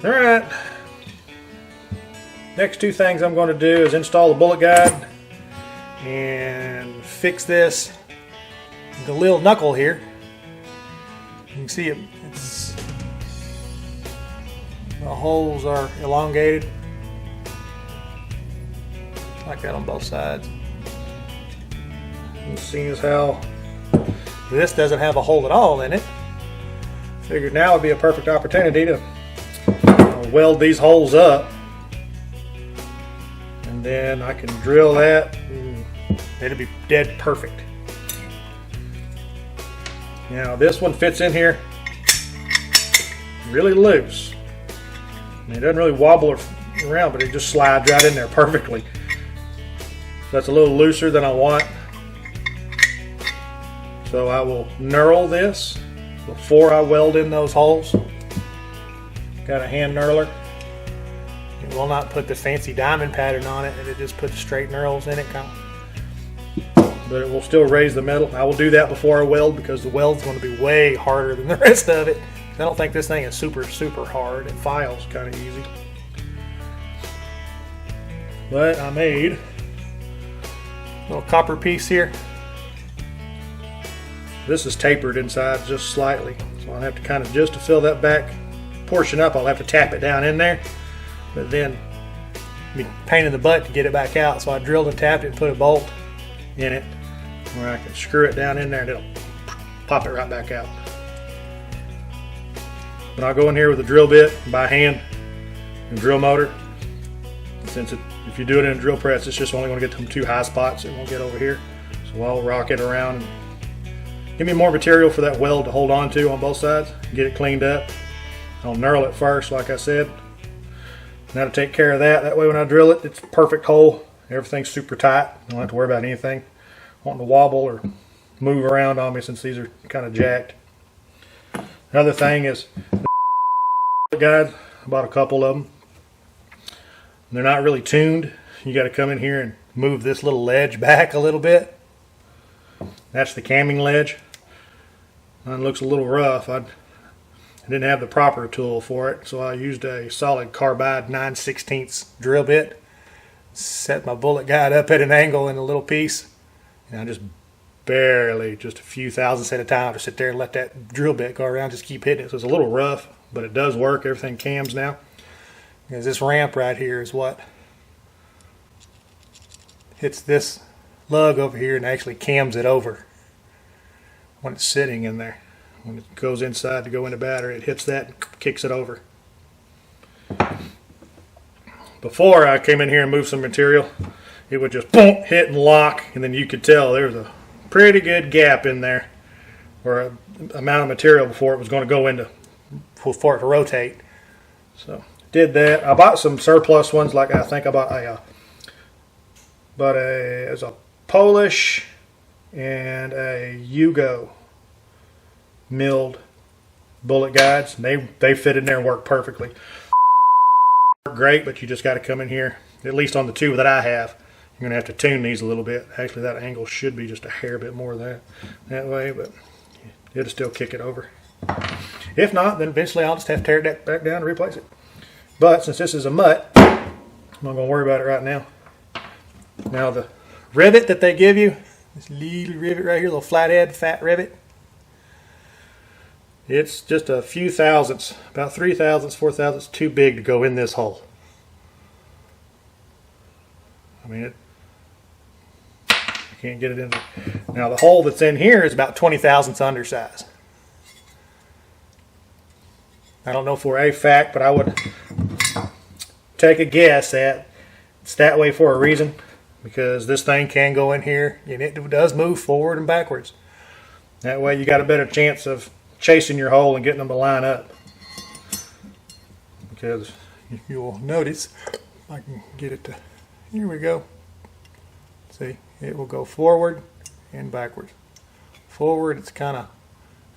Alright, next two things I'm going to do is install the bullet guide and fix this Galil knuckle here. You can see the holes are elongated like that on both sides. And seeing as how this doesn't have a hole at all in it, figured now would be a perfect opportunity to weld these holes up, and then I can drill that and it'll be dead perfect. Now this one fits in here really loose. I mean, it doesn't really wobble around, but it just slides right in there perfectly. So that's a little looser than I want. So I will knurl this before I weld in those holes. Got a hand knurler. It will not put the fancy diamond pattern on it, and it just puts straight knurls in it, but it will still raise the metal. I will do that before I weld because the weld's going to be way harder than the rest of it. I don't think this thing is super hard. It files kind of easy. But I made a little copper piece here. This is tapered inside just slightly, so I'll have to kind of, just to fill that back portion up, I'll have to tap it down in there, but then be pain in the butt to get it back out. So I drilled and tapped it and put a bolt in it where I can screw it down in there and it'll pop it right back out. But I'll go in here with a drill bit by hand and drill motor. Since if you do it in a drill press, it's just only going to get them two high spots. It won't get over here. So I'll rock it around and give me more material for that weld to hold on to on both sides. Get it cleaned up. I'll knurl it first, like I said. Now to take care of that. That way when I drill it, it's a perfect hole. Everything's super tight. I don't have to worry about anything wanting to wobble or move around on me since these are kind of jacked. Another thing is the guide. I bought a couple of them. They're not really tuned. You got to come in here and move this little ledge back a little bit. That's the camming ledge. Mine looks a little rough. I didn't have the proper tool for it, so I used a solid carbide 9/16 drill bit. Set my bullet guide up at an angle in a little piece, and I just barely, just a few thousandths at a time, to sit there and let that drill bit go around, just keep hitting it. So it's a little rough, but it does work. Everything cams now. Because this ramp right here is what hits this lug over here and actually cams it over when it's sitting in there. When it goes inside to go in the battery, it hits that and kicks it over. Before I came in here and moved some material, it would just boom, hit and lock, and then you could tell there was a pretty good gap in there, or a amount of material before it was going to go into, for it to rotate. So did that. I bought some surplus ones, like I think I bought as a Polish and a Yugo milled bullet guides. They fit in there and work perfectly. Great, but you just got to come in here, at least on the two that I have. You're going to have to tune these a little bit. Actually, that angle should be just a hair bit more that way, but it'll still kick it over. If not, then eventually I'll just have to tear it back down and replace it. But since this is a mutt, I'm not going to worry about it right now. Now the rivet that they give you, this little rivet right here, little flathead fat rivet, it's just a few thousandths, about 3 thousandths, 4 thousandths too big to go in this hole. I mean, you can't get it in there. Now the hole that's in here is about 20 thousandths undersize. I don't know for a fact, but I would take a guess that it's that way for a reason, because this thing can go in here and it does move forward and backwards. That way you got a better chance of chasing your hole and getting them to line up. Because you'll notice, I can get it to, here we go. See, it will go forward and backwards. Forward, it's kind of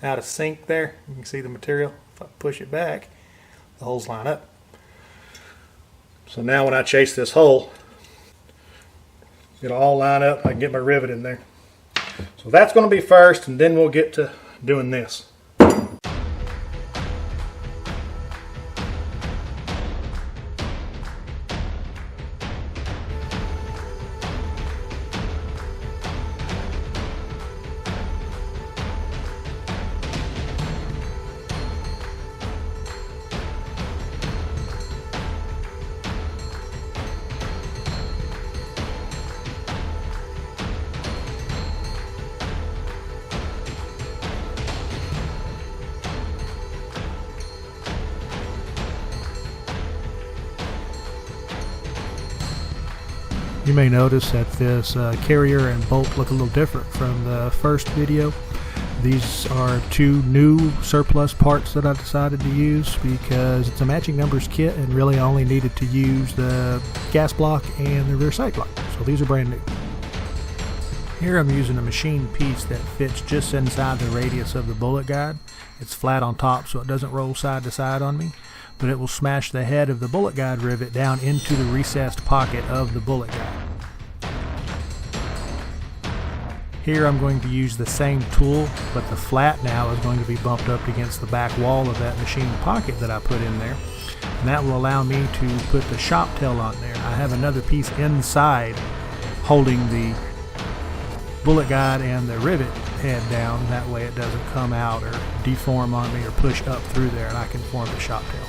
out of sync there. You can see the material. If I push it back, the holes line up. So now when I chase this hole, it'll all line up. I can get my rivet in there. So that's going to be first, and then we'll get to doing this. You may notice that this carrier and bolt look a little different from the first video. These are two new surplus parts that I decided to use because it's a matching numbers kit and really only needed to use the gas block and the rear sight block. So these are brand new. Here I'm using a machine piece that fits just inside the radius of the bullet guide. It's flat on top so it doesn't roll side to side on me, but it will smash the head of the bullet guide rivet down into the recessed pocket of the bullet guide. Here I'm going to use the same tool, but the flat now is going to be bumped up against the back wall of that machine pocket that I put in there. And that will allow me to put the shop tail on there. I have another piece inside holding the bullet guide and the rivet head down. That way it doesn't come out or deform on me or push up through there, and I can form the shop tail.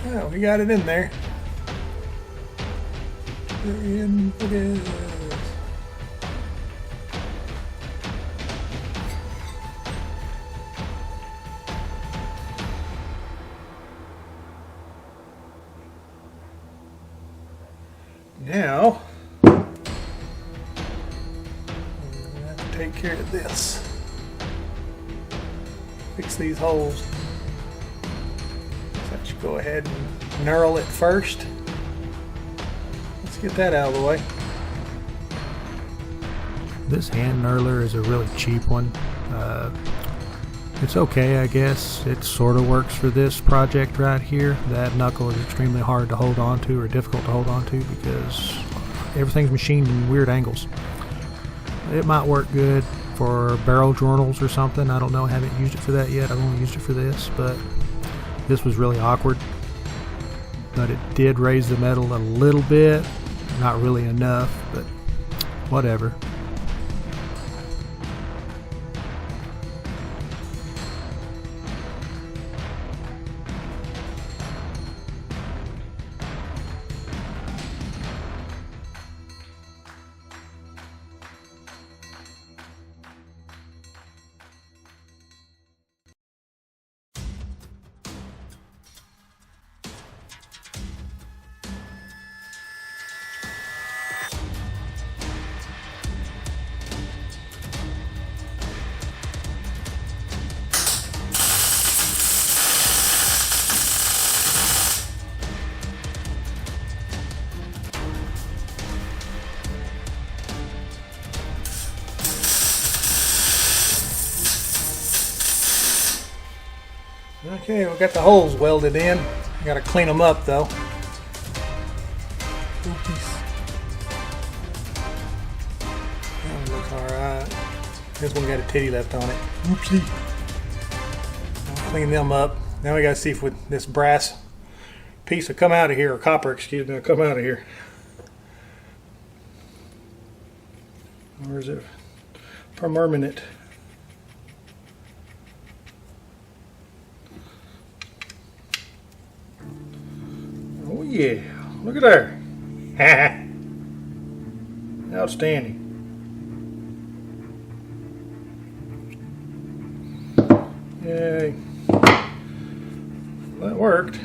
Oh, we got it in there. We're in for this. Now, I'm going to have to take care of this. Fix these holes. So I should go ahead and knurl it first. Let's get that out of the way. This hand knurler is a really cheap one. It's okay, I guess. It sort of works for this project right here. That knuckle is extremely hard to hold on to, or difficult to hold on to, because everything's machined in weird angles. It might work good for barrel journals or something. I don't know. I haven't used it for that yet. I've only used it for this, but this was really awkward. But it did raise the metal a little bit. Not really enough, but whatever. Okay, we got the holes welded in. Got to clean them up though. Oopies. That one looks alright. This one got a titty left on it. Oopsie. I'll clean them up. Now we got to see if with this brass piece will come out of here, or copper, excuse me, will come out of here. Or is it permanent? Oh yeah, look at there. Outstanding. Yay. That worked.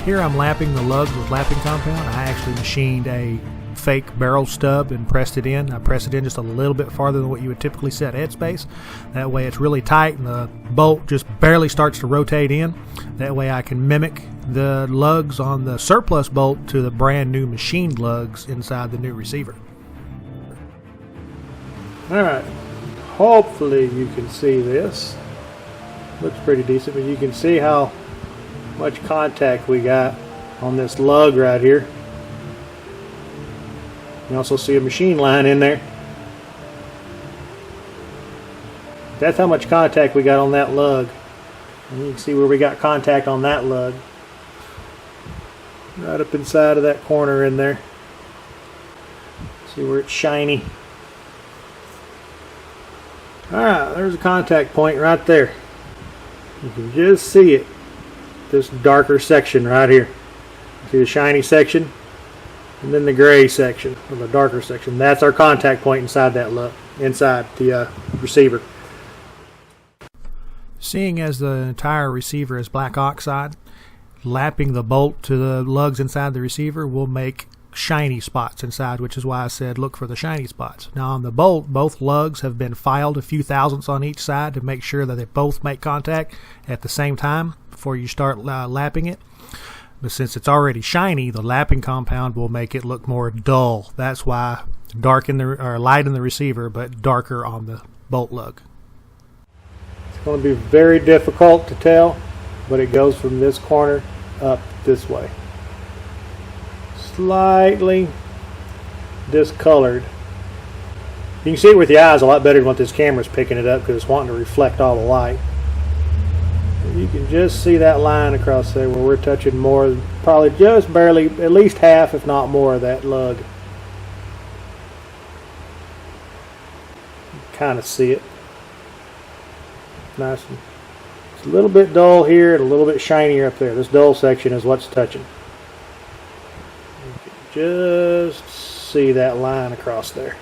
Here I'm lapping the lugs with lapping compound. I actually machined a fake barrel stub and pressed it in. I press it in just a little bit farther than what you would typically set headspace. That way it's really tight and the bolt just barely starts to rotate in. That way I can mimic the lugs on the surplus bolt to the brand new machined lugs inside the new receiver. Alright, hopefully you can see this. Looks pretty decent, but you can see how much contact we got on this lug right here. You also see a machine line in there. That's how much contact we got on that lug. And you can see where we got contact on that lug. Right up inside of that corner in there. See where it's shiny. Alright, there's a contact point right there. You can just see it. This darker section right here. See the shiny section? And then the gray section, or the darker section. That's our contact point inside that lug, inside the receiver. Seeing as the entire receiver is black oxide, lapping the bolt to the lugs inside the receiver will make shiny spots inside, which is why I said look for the shiny spots. Now on the bolt, both lugs have been filed a few thousandths on each side to make sure that they both make contact at the same time before you start lapping it. But since it's already shiny, the lapping compound will make it look more dull. That's why light in the receiver, but darker on the bolt lug. It's going to be very difficult to tell, but it goes from this corner up this way. Slightly discolored. You can see it with your eyes a lot better than what this camera's picking it up because it's wanting to reflect all the light. You can just see that line across there where we're touching more, probably just barely, at least half if not more of that lug. Kind of see it. Nice. It's a little bit dull here and a little bit shinier up there. This dull section is what's touching. You can just see that line across there.